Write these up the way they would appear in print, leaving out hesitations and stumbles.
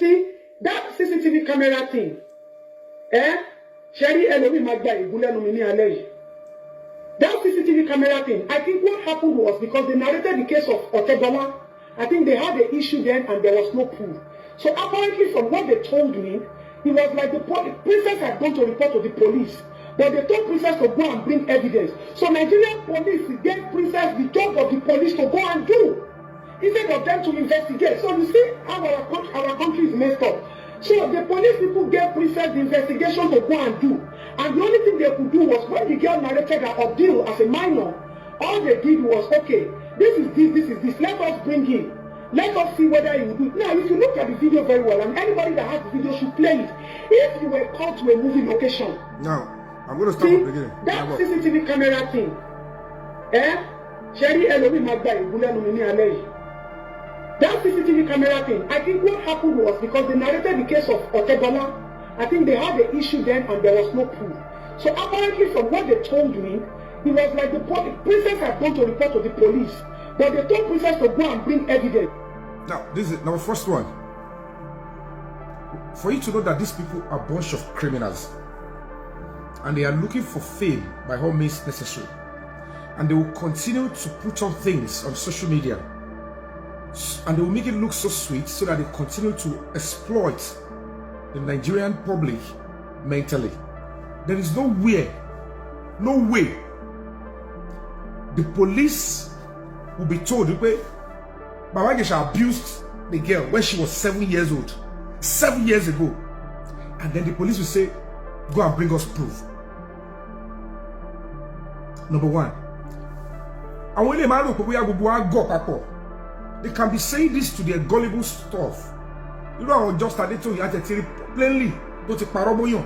see that CCTV camera thing. Sherry Elomi Magda Ibulenu Mini Alej. That CCTV camera thing, I think what happened was because they narrated the case of Otebala, I think they had the issue then and there was no proof. So apparently from what they told me, it was like the princess had gone to report to the police. But they told princess to go and bring evidence. So Nigerian police gave princess the job of the police to go and do, instead of them to investigate. So you see how our country is messed up. So the police people gave princess the investigation to go and do. And the only thing they could do was when the girl narrated her ordeal as a minor, all they did was, okay, this is this, let us bring him. Let us see whether he will do it. Now, if you look at the video very well, and anybody that has the video should play it. If you were called to a movie location. Now, I'm going to start from the beginning. That CCTV camera thing. Sherry Elomi Magda Ibulenu Mini Alej. That CCTV camera thing, I think what happened was because they narrated the case of Otebala, I think they had the issue then and there was no proof. So apparently from what they told me, it was like the princess had gone to report to the police. But they told princess to go and bring evidence. Now, this is our first one. For you to know that these people are a bunch of criminals. And they are looking for fame by all means necessary. And they will continue to put on things on social media. And they will make it look so sweet so that they continue to exploit the Nigerian public mentally. There is no way the police will be told that Baba Gesha abused the girl when she was 7 years old. 7 years ago. And then the police will say, go and bring us proof. Number one. And when they can be saying this to their gullible stuff. You know, I was just started to you plainly. Don't take paroboyon.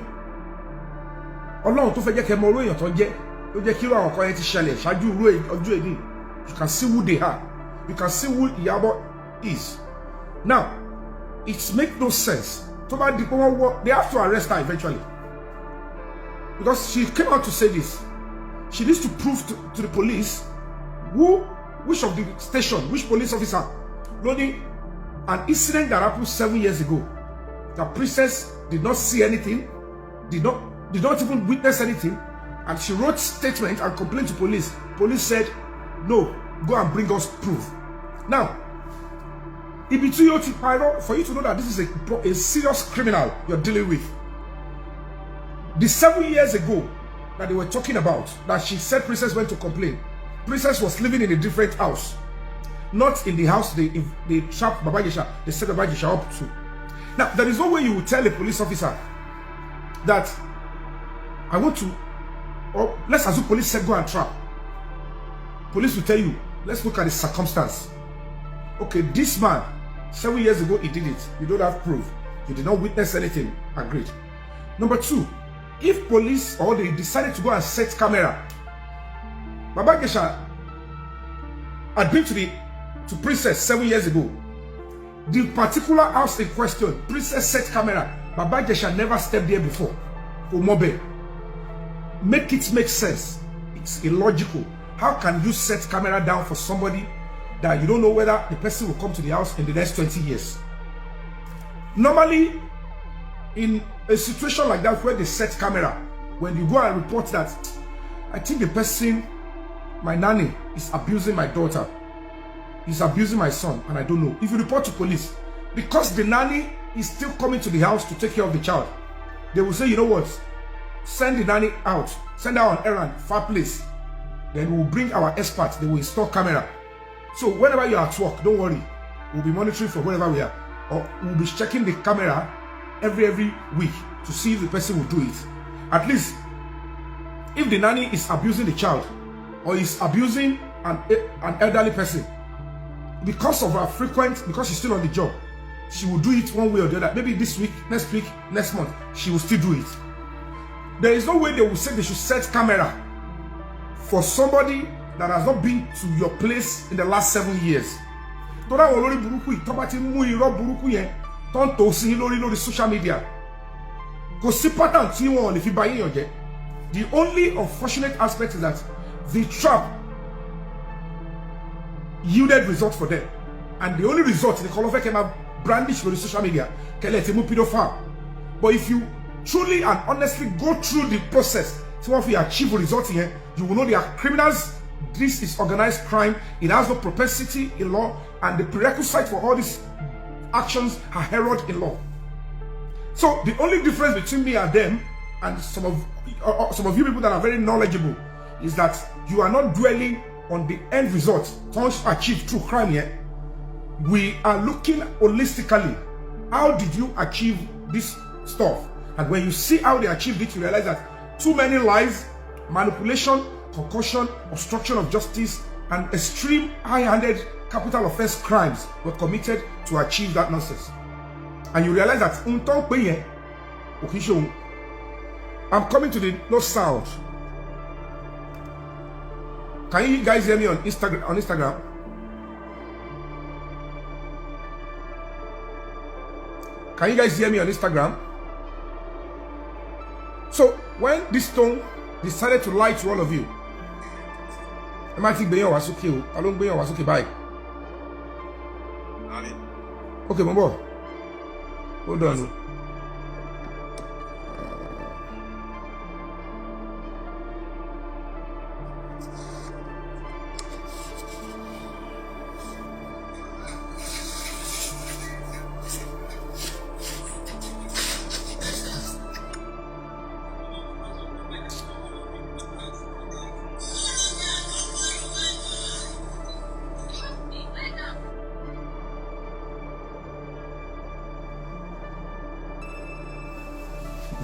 Ọlọ́run tó fẹ́ jẹ́ kẹ́ mọ̀ oro èyàn tó jẹ́. Ó jẹ́ kí àwọn kan yẹn ti ṣẹlẹ̀ ṣáájú ọjọ́ èní. You can see who they are. You can see who Iyabo is. Now, it makes no sense. They have to arrest her eventually. Because she came out to say this. She needs to prove to the police which of the station, which police officer, loading an incident that happened 7 years ago. The princess did not see anything, did not even witness anything, and she wrote statement and complained to police. Police said, no, go and bring us proof. Now, for you to know that this is a serious criminal you're dealing with. The 7 years ago that they were talking about, that she said princess went to complain. Princess was living in a different house. Not in the house they trapped Baba Gesha, they set Baba Gesha up to. Now, there is no way you will tell a police officer that I want to, or let's assume police said go and trap. Police will tell you, let's look at the circumstance. Okay, this man, 7 years ago he did it. You don't have proof. You did not witness anything. Agreed. Number two, if police or they decided to go and set camera, Baba Gesha had been to Princess 7 years ago. The particular house in question, Princess set camera. Baba Gesha never stepped there before. For Mobe. Make it make sense. It's illogical. How can you set camera down for somebody that you don't know whether the person will come to the house in the next 20 years? Normally, in a situation like that where they set camera, when you go and report that, I think the person, my nanny, is abusing my daughter, is abusing my son, and I don't know. If you report to police, because the nanny is still coming to the house to take care of the child, they will say, you know what, send the nanny out, send her on errand, far place. Then we'll bring our experts, they will install camera. So whenever you are at work, don't worry, we'll be monitoring from wherever we are, or we'll be checking the camera every week to see if the person will do it. At least, if the nanny is abusing the child, or is abusing an elderly person, because of her because she's still on the job, she will do it one way or the other. Maybe this week, next month, she will still do it. There is no way they will say they should set camera for somebody that has not been to your place in the last 7 years. Don't to see lórí social media. The only unfortunate aspect is that the trap yielded results for them. And the only result, the Kolofe came out brandish on the social media, pedophile. But if you truly and honestly go through the process, so if you achieve a result here, you will know they are criminals. This is organized crime. It has no propensity in law, and the prerequisite for all these actions are heralded in law. So the only difference between me and them, and some of you people that are very knowledgeable, is that you are not dwelling on the end result achieved through crime here. We are looking holistically. How did you achieve this stuff? And when you see how they achieved it, you realize that too many lies, manipulation, concussion, obstruction of justice, and extreme high-handed capital offense crimes were committed to achieve that nonsense. And you realize that I'm coming to the no sound. Can you guys hear me on Instagram? Can you guys hear me on Instagram? So when this stone decided to lie to all of you, I might think Beyon was okay. I don't Beyon was okay. Bye. Okay, my boy. Hold on.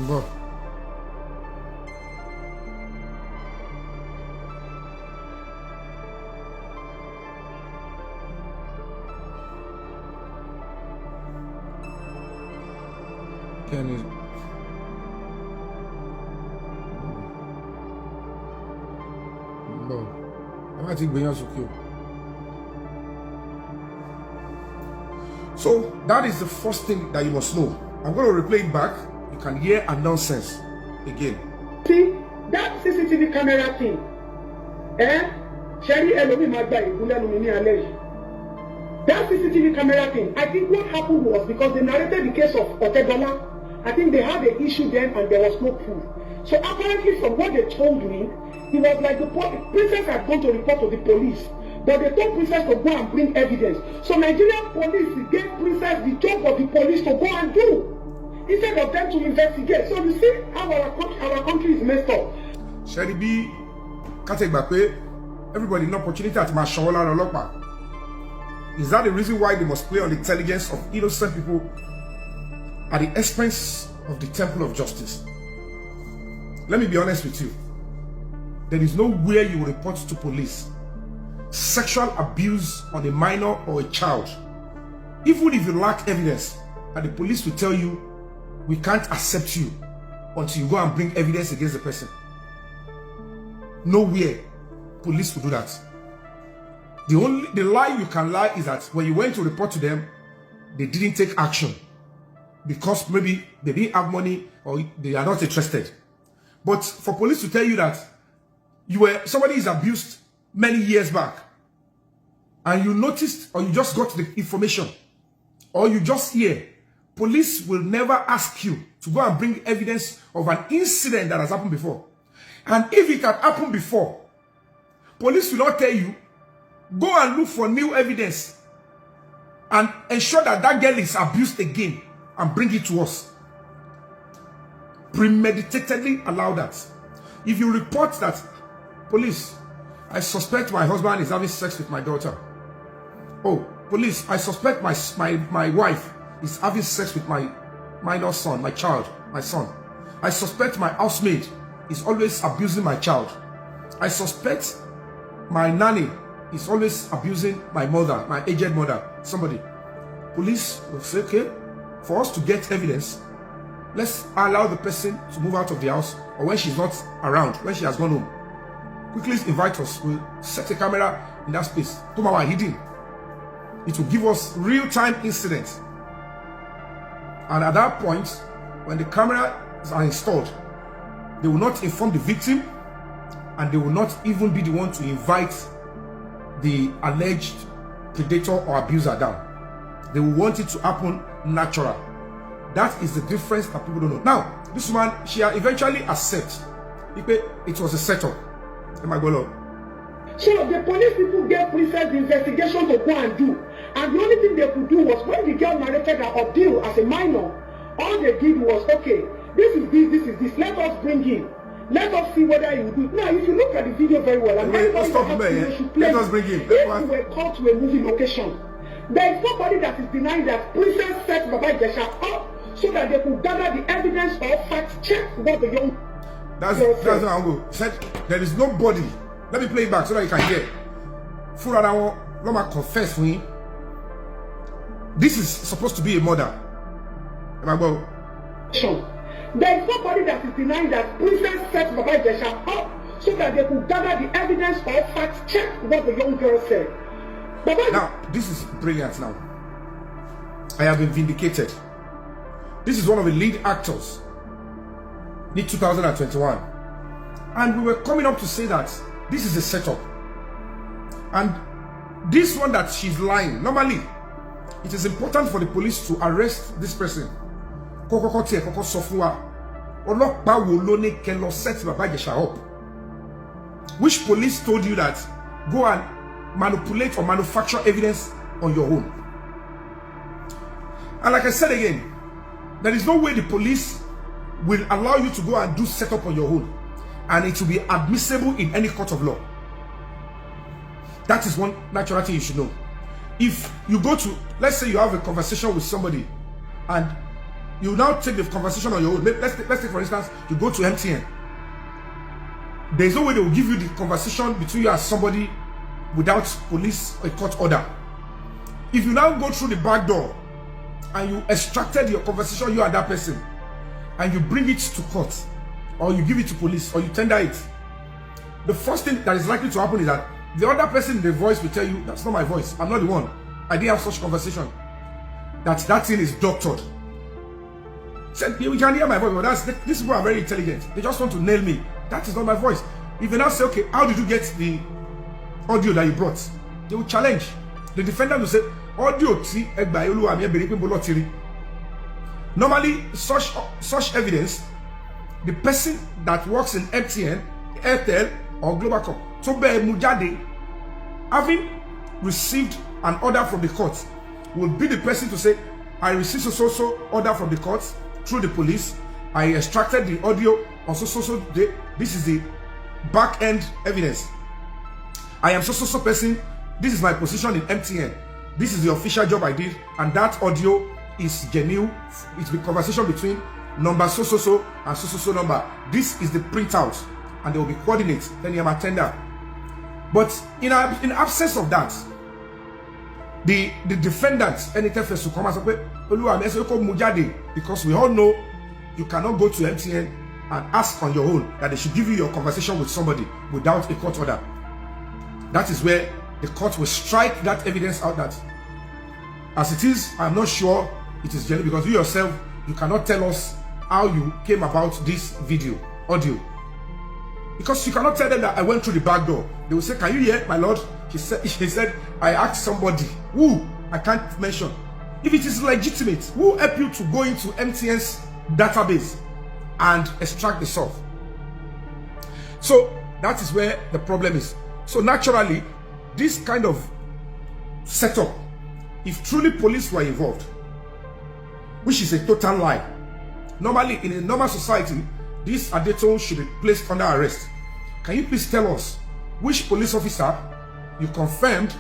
Go. Can you? Go. I might think Beyon should kill. So that is the first thing that you must know. I'm going to replay it back. You can hear a nonsense again. See, that CCTV camera thing. Sherry Elomi Magba Igula Lumini Aleji. That CCTV camera thing, I think what happened was because they narrated the case of Otedola. I think they had an issue then and there was no proof. So apparently from what they told me, it was like the princess had gone to report to the police. But they told princess to go and bring evidence. So Nigerian police gave princess the job of the police to go and do, instead of them to investigate. So you see how our country is messed up. Sherry B, can't take back pay. Everybody no opportunity at my show or Is that the reason why they must play on the intelligence of innocent people at the expense of the temple of justice? Let me be honest with you. There is nowhere you will report to police sexual abuse on a minor or a child, even if you lack evidence, and the police will tell you, we can't accept you until you go and bring evidence against the person. Nowhere police will do that. The lie you can lie is that when you went to report to them, they didn't take action because maybe they didn't have money or they are not interested. But for police to tell you that somebody is abused many years back, and you noticed or you just got the information, or you just hear, police will never ask you to go and bring evidence of an incident that has happened before. And if it had happened before, police will not tell you, go and look for new evidence and ensure that that girl is abused again and bring it to us. Premeditatedly allow that. If you report that, police, I suspect my husband is having sex with my daughter. Oh, police, I suspect my wife is having sex with my minor son, my child, my son. I suspect my housemaid is always abusing my child. I suspect my nanny is always abusing my mother, my aged mother, somebody. Police will say, okay, for us to get evidence, let's allow the person to move out of the house, or when she's not around, when she has gone home. Quickly invite us. We'll set a camera in that space. Tomorrow hidden. It will give us real-time incidents. And at that point, when the cameras are installed, they will not inform the victim, and they will not even be the one to invite the alleged predator or abuser down. They will want it to happen natural. That is the difference that people don't know. Now, this woman, she eventually accepts. It was a setup. Am I going on? So the police people gave Princess the investigation to go and do. And the only thing they could do was when the girl narrated her ordeal as a minor, all they did was, okay, this is this, let us bring him. Let us see whether he will do it. Now, if you look at the video very well, and let's let us bring him. If you were called to a movie location, there is nobody that is denying that Princess set Baba Ijesha up so that they could gather the evidence or fact check what the young That's what I'm going. Said there is nobody. Let me play it back so that you can hear. Fulana Loma confess for me. This is supposed to be a murder. Am I going? There is nobody that is denying that Princess set Baba Ijesha up so that they could gather the evidence or fact check what the young girl said. Now, this is brilliant now. I have been vindicated. This is one of the lead actors in 2021. And we were coming up to say that this is a setup. And this one that she's lying, normally, it is important for the police to arrest this person. Which police told you that go and manipulate or manufacture evidence on your own? And like I said again, there is no way the police will allow you to go and do setup on your own, and it will be admissible in any court of law. That is one natural thing you should know. If you go to, let's say you have a conversation with somebody, and you now take the conversation on your own. Let's take for instance, you go to MTN. There is no way they will give you the conversation between you and somebody without police or court order. If you now go through the back door and you extracted your conversation, you and that person, and you bring it to court, or you give it to police, or you tender it, the first thing that is likely to happen is that the other person in the voice will tell you, that's not my voice, I'm not the one, I didn't have such conversation. That thing is doctored. Said, you can hear my voice, but these people are very intelligent. They just want to nail me. That is not my voice. If you now say, okay, how did you get the audio that you brought? They will challenge. The defendant will say, audio ti egba oluwa mi ebere pe bolo tiri. Normally, such evidence, the person that works in MTN, Airtel, or Globacom, to be mujade, having received an order from the court, will be the person to say, I received so order from the court through the police. I extracted the audio on so day. This is the back end evidence. I am so person. This is my position in MTN. This is the official job I did, and that audio is genuine. It's the conversation between number so and so number. This is the printout, and there will be coordinates. Then you have a tender. But in absence of that, the defendant, anytime first to come and say, because we all know you cannot go to MTN and ask on your own that they should give you your conversation with somebody without a court order. That is where the court will strike that evidence out that, as it is, I'm not sure it is genuine, because you yourself, you cannot tell us how you came about this audio. Because you cannot tell them that I went through the back door. They will say, can you hear, my lord? He said, I asked somebody who I can't mention. If it is legitimate, who help you to go into MTN's database and extract the source? So that is where the problem is. So naturally, this kind of setup, if truly police were involved, which is a total lie, normally in a normal society, this Adeton should be placed under arrest. Can you please tell us which police officer you confirmed,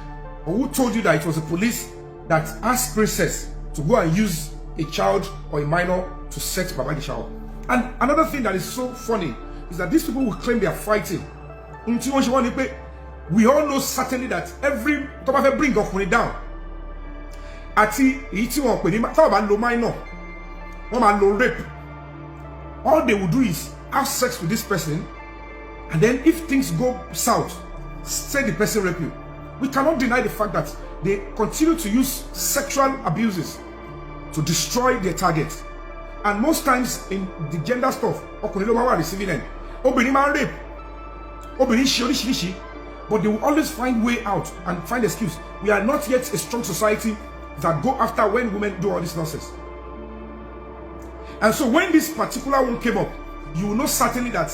or who told you that it was the police that asked Princess to go and use a child or a minor to set Baba Ijesha up? And another thing that is so funny is that these people will claim they are fighting. We all know certainly that every time bring up down, minor, rape, all they will do is have sex with this person, and then if things go south, say the person rape you. We cannot deny the fact that they continue to use sexual abuses to destroy their targets. And most times in the gender stuff, receiving them. Rape, but they will always find way out and find excuse. We are not yet a strong society that go after when women do all this nonsense. And so when this particular one came up, you will know certainly that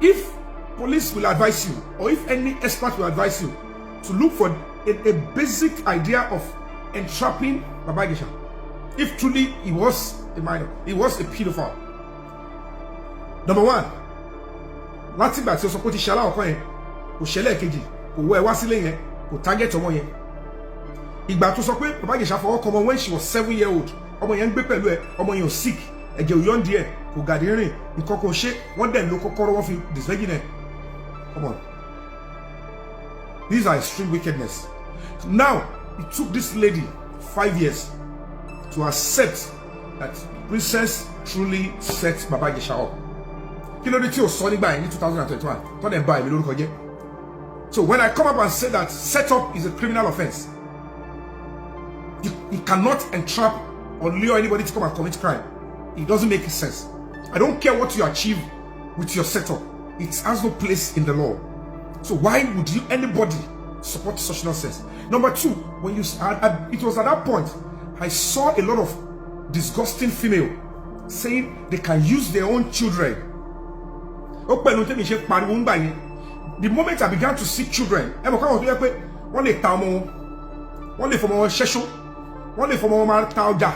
if police will advise you, or if any expert will advise you to look for a basic idea of entrapping Baba Ijesha, if truly he was a minor, he was a pedophile. Number one, láti ìgbà tí ó sọ pé ó ti ṣe aláwọ̀kọ́ yẹn, kò ṣẹlẹ̀ kejì, kò wọ ẹwà sílé yẹn, kò target ọmọ yẹn. Ìgbà tó sọ pé Baba Ijesha fọwọ́ kọ ọmọ when she was 7-year-old, ọmọ yẹn ń gbé pẹ̀lú ẹ, ọmọ yẹn ò sick, ẹ̀jẹ̀ ò yọ̀ ń díẹ̀, kò gàdí rìn, nǹkan kò ṣe, wọ́n dẹ̀ ló kọ́kọ́rọ́ wọ́n fi disvirgin ẹ̀. Come on. These are extreme wickedness. Now, it took this lady 5 years to accept that Princess truly set Baba Ijesha up. Kí ló dé tí ó sọ nígbà yẹn ní 2021 tó dẹ̀ bá èmi lórúkọ jẹ́. So when I come up and say that setup is a criminal offense, you cannot entrap or lure anybody to come and commit crime. It doesn't make sense. I don't care what you achieve with your setup. It has no place in the law. So why would anybody support such nonsense? Number two, when you it was at that point I saw a lot of disgusting female saying they can use their own children. The moment I began to see children, one lè ta ọmọ wọn, one lè fọmọ wọn ṣẹ́ṣó, one lè fọmọ wọn máa ta ọjà,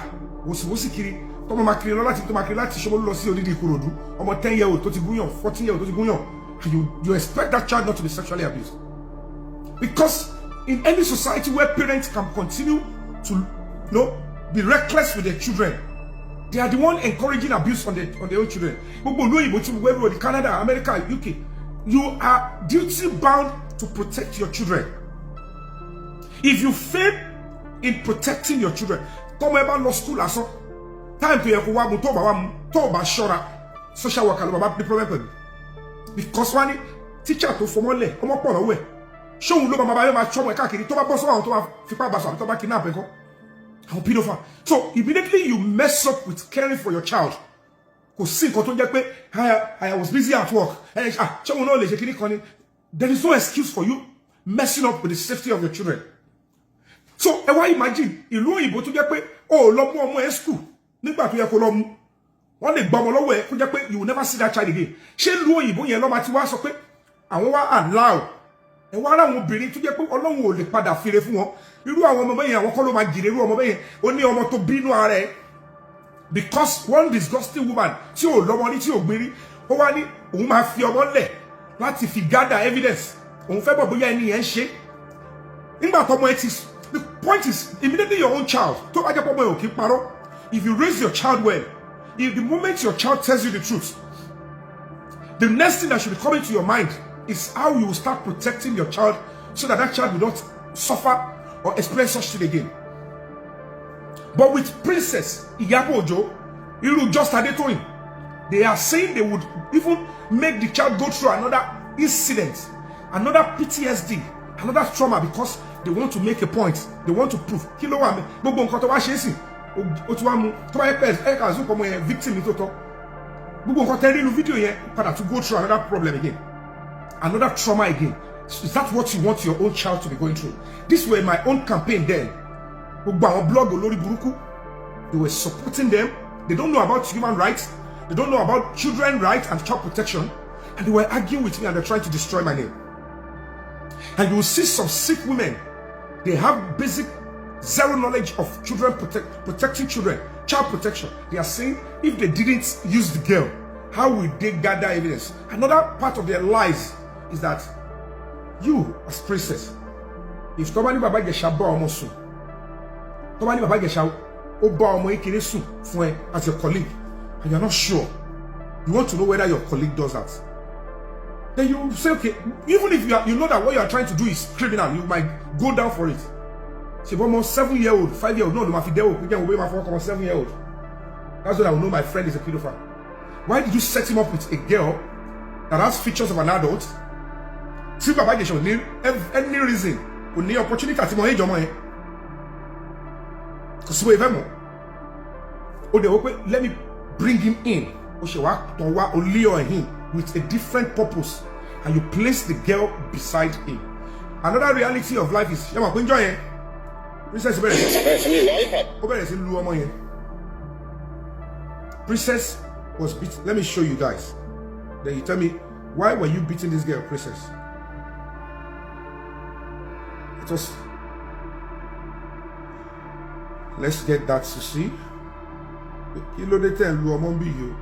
wòsíwòsí kiri, tọmọ máa kiri lọ láti tó máa kiri láti Ṣómólú lọ sí odidi Ìkòròdú, ọmọ 10-year-old tó ti gúnyàn, 14-year-old tó ti gúnyàn, you expect that child not to be sexually abused. Because in any society where parents can continue to be reckless with their children, they are the one encouraging abuse on their own children. Canada, America, UK, you are duty bound to protect your children. If you fail in protecting your children, come ever law school as time to social worker the problem. Because one teacher to formole, come up on away. Show you my trouble, kidnap. How pedophile. So immediately you mess up with caring for your child. I was busy at work. There is no excuse for you messing up with the safety of your children. So why imagine you know you to get school. You will never see that child again. Allow. And while I'm bringing to get along with the padà fire fún wọn, irú àwọn ọmọ bẹ́yẹn àwọn kọ́ ló máa jìrè irú ọmọ bẹ́yẹn ó ní ọmọ tó bínú ara ẹ̀. Because one disgusting woman tí ò lọ́mọ ní tí ò gbérí ó wá ní òun máa fi ọmọ lẹ̀ láti fi gather evidence òun fẹ́ bọ̀ bóyá ẹni yẹn ń ṣe. Nígbà tó ọmọ ẹ ti the point is immediately your own child tó bá jẹ́ pọ́ ọmọ ẹ ò kí parọ́, if you raise your child well, if the moment your child tells you the truth, the next thing that should be coming to your mind is how you will start protecting your child so that that child will not suffer or experience such thing again. But with Princess Iyabo Ojo, Iru just Adetoyin, they are saying they would even make the child go through another incident, another PTSD, another trauma because they want to make a point. They want to prove. Kilo wa me, gbogbo nǹkan tó wá ṣe sí, ó ti wá mú, tó bá yẹ pé ẹ ka zo ko mo yẹn victim ni tó tọ́. Gbogbo nǹkan tẹ́ rí nínú video yẹn padà to go through another problem again. Another trauma again. Is that what you want your own child to be going through? This were my own campaign then. Blog Olori Buruku. They were supporting them. They don't know about human rights. They don't know about children's rights and child protection. And they were arguing with me and they're trying to destroy my name. And you will see some sick women. They have basic zero knowledge of children protecting children, child protection. They are saying if they didn't use the girl, how will they gather evidence? Another part of their lies is that you, as princess, if somebody Baba Ijesha ba omo sun, somebody Baba Ijesha o ba omo ekere sun fún ẹ as your colleague, and you're not sure, you want to know whether your colleague does that, then you say, okay, even if you know that what you are trying to do is criminal, you might go down for it. Say, almost 7-year-old, 5-year-old, no, my fidel, we can obey my 7-year-old. That's when I will know my friend is a pedophile. Why did you set him up with a girl that has features of an adult? See, Baba Ijesha need any reason, any opportunity to mo age omo yen. Because we have more. Let me bring him in. Lure him with a different purpose, and you place the girl beside him. Another reality of life is, you know, enjoy Princess Princess was beaten. Let me show you guys. Then you tell me, why were you beating this girl, Princess? It was. Let's get that to see. Kilo de ten lu omo bi yo.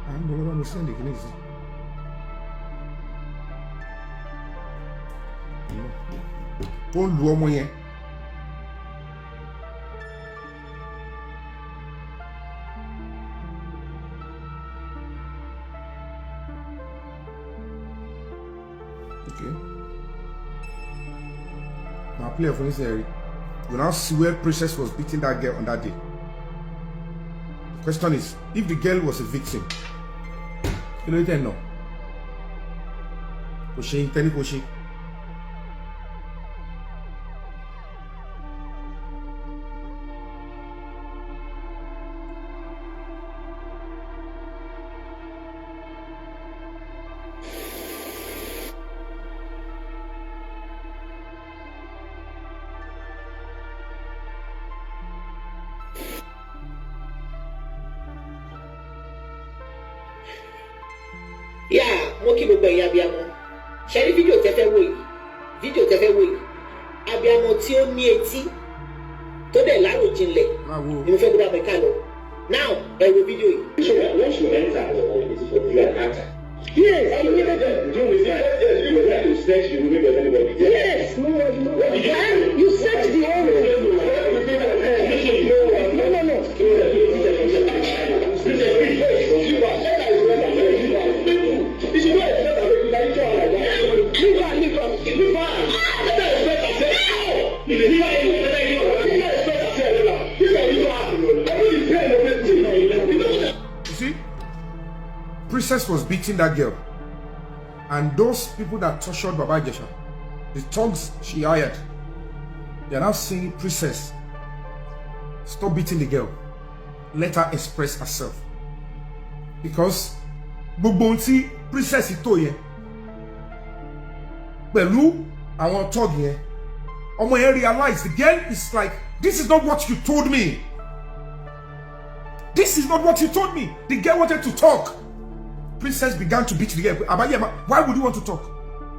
I'm going to send it. Ó lu ọmọ yẹn. Okay. Now play for this area. You now see where Princess was beating that girl on that day. The question is, if the girl was a victim, you know it no. Koshi, tell Koshi. Yeah, mo kí gbogbo ẹ̀yin abiyamọ. Ṣé rí fídíò tẹ́ fẹ́ wò yìí. Abiyamọ tí ó ní etí tó dẹ̀ láròjinlẹ̀ ni mo fẹ́ gbọ́dọ̀ mi ká lọ. Now, ẹ wo fídíò yìí. Once you enter, it is for you and actor. Yes, I need it. You will have to search the movie of anybody. Yes, no. You search the whole room. No. You see, Princess was beating that girl, and those people that tortured Baba Jesha, the thugs she hired, they are now saying, Princess, stop beating the girl, let her express herself. Because Bubonti Princess ito yẹn pẹ̀lú àwọn thug yẹn, ọmọ yẹn realize the girl is like, this is not what you told me. This is not what you told me. The girl wanted to talk. Princess began to beat the girl. Abayema, why would you want to talk?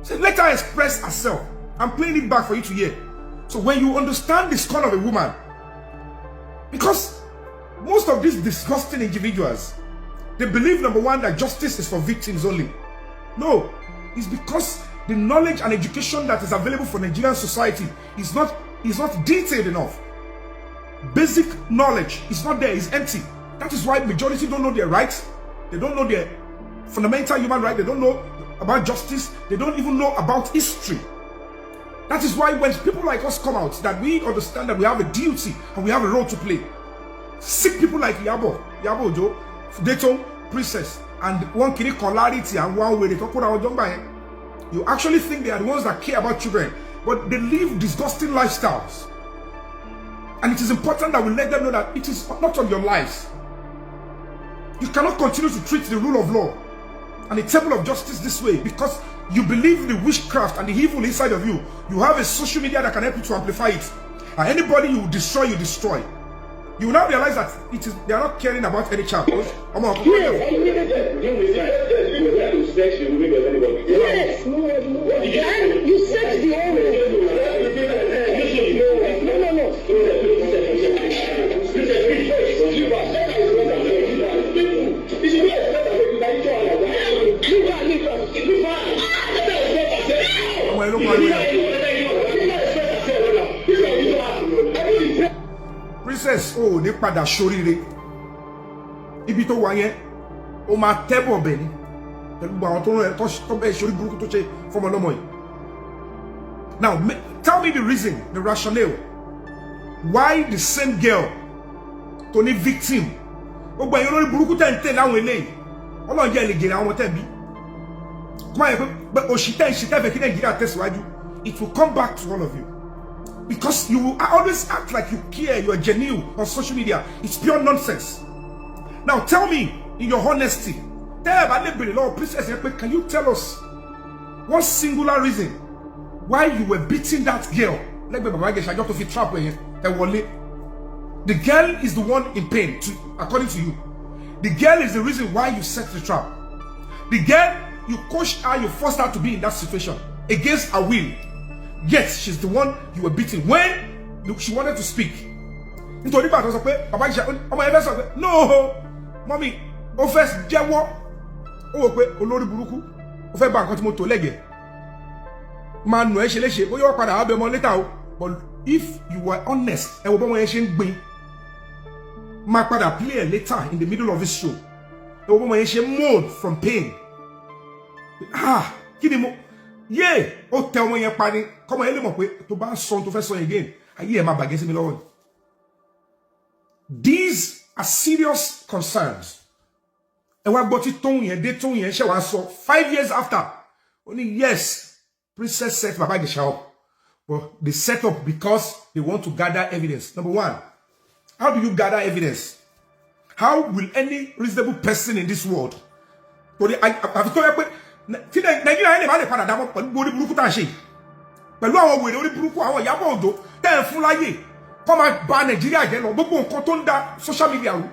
Say, let her express herself. I'm playing it back for you to hear. So when you understand this kind of a woman, because most of these disgusting individuals, they believe, number one, that justice is for victims only. No, it's because the knowledge and education that is available for Nigerian society is not detailed enough. Basic knowledge is not there, it's empty. That is why majority don't know their rights. They don't know their fundamental human rights. They don't know about justice. They don't even know about history. That is why when people like us come out, that we understand that we have a duty and we have a role to play. Sick people like Yabo Ojo, Dayton, Princess, and one kiri clarity and one way they talk about Jomba. You actually think they are the ones that care about children, but they live disgusting lifestyles. And it is important that we let them know that it is not on your lives. You cannot continue to treat the rule of law and the table of justice this way because you believe in the witchcraft and the evil inside of you. You have a social media that can help you to amplify it. And anybody you destroy, you destroy. You will now realize that they are not caring about any child. Yes, You will have to search the movie of anybody. Yes, no. You search the whole room. Princess, oh, ní padà ṣoríire. Ibi tó wà yẹn, ó máa tẹ́bọ̀ bẹ̀ ni. Pẹ̀lú àwọn tó rán ẹ tó bẹ́ẹ̀ ṣorí burúkú tó ṣe fọmọ lọ́mọ yìí. Now, tell me the reason, the rationale, why the same girl, tó ní victim, gbogbo ẹ̀yin olórí burúkú tẹ̀ ń tẹ̀ láwọn eléyìí Ọlọ́run jẹ́ lè jèrè àwọn tẹ̀ bí kọ́má yẹ pé òṣìṣẹ́ ìṣìṣẹ́ fẹ́ kí Nàìjíríà tẹ̀síwájú it will come back to all of you because you will always act like you care, you are genuine on social media. It's pure nonsense. Now tell me in your honesty, Princess, can you tell us one singular reason why you were beating that girl? The girl is the one in pain, according to you. The girl is the reason why you set the trap. The girl, you coached her, you forced her to be in that situation against her will. Yes, she's the one you were beating when she wanted to speak. No, mommy, first jẹ́wọ́ ó pé olórí burúkú ó fẹ́ bà nǹkan tí mo tó lẹ́gẹ̀ẹ́ máa nù ẹ́ ṣe léṣe bóyá ó padà wá bẹ mọ́ later o. But if you were honest, ẹ wo bọ́mọ yẹn ṣe ń gbin máa padà play it later in the middle of this show. Ẹ wo bọ́mọ yẹn ṣe moan from pain. Kí ni mo yé ó tẹ ọmọ yẹn pa ni kọ́mọ yẹn lè mọ̀ pé tó bá sọ tó fẹ́ sọ again ayé ẹ̀ máa bàgẹ́ sí mi lọ́wọ́. These are serious concerns. And what about it? They told you, 5 years after. Only yes, Princess set Baba Gesha up. But they set up because they want to gather evidence. Number one, how do you gather evidence? How will any reasonable person in this world? Come and ban Nigeria again. Social media,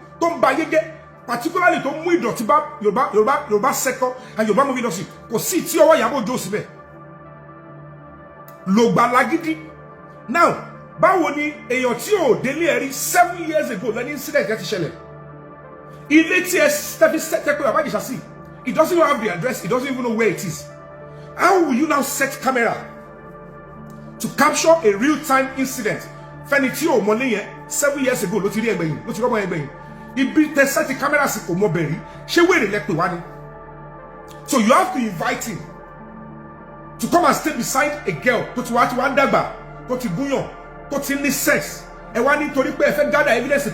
particularly to mú ìdọ̀tí bá Yorùbá sector and Yorùbá movie industry. Kò sí tí ọwọ́ Ìyábọ̀ Òjó síbẹ̀. Lògbà lágídí. Now, báwo ni èèyàn tí ò délé ẹ̀rí 7 years ago lẹ́ni incident yẹn ti ṣẹlẹ̀. Ilé tí ẹ tẹ́bí sẹ́tẹ́ pé Baba Ìjẹ̀ṣà sí. It doesn't even have the address. It doesn't even know where it is. How will you now set camera to capture a real-time incident? Fẹ́ni tí ò mọ lẹ́yìn 7 years ago ló ti rí ẹgbẹ̀yìn, ló ti rọ́mọ ẹgbẹ̀yìn. Ibi tẹ set the camera sí kò mọ bẹ̀rí. Ṣé wèrè lẹ́pẹ̀ wá ni? So you have to invite him to come and stay beside a girl tó ti wá dàgbà, tó ti gúnyàn, tó ti ní sex. Ẹ wá nítorí pé ẹ fẹ́ gather evidence.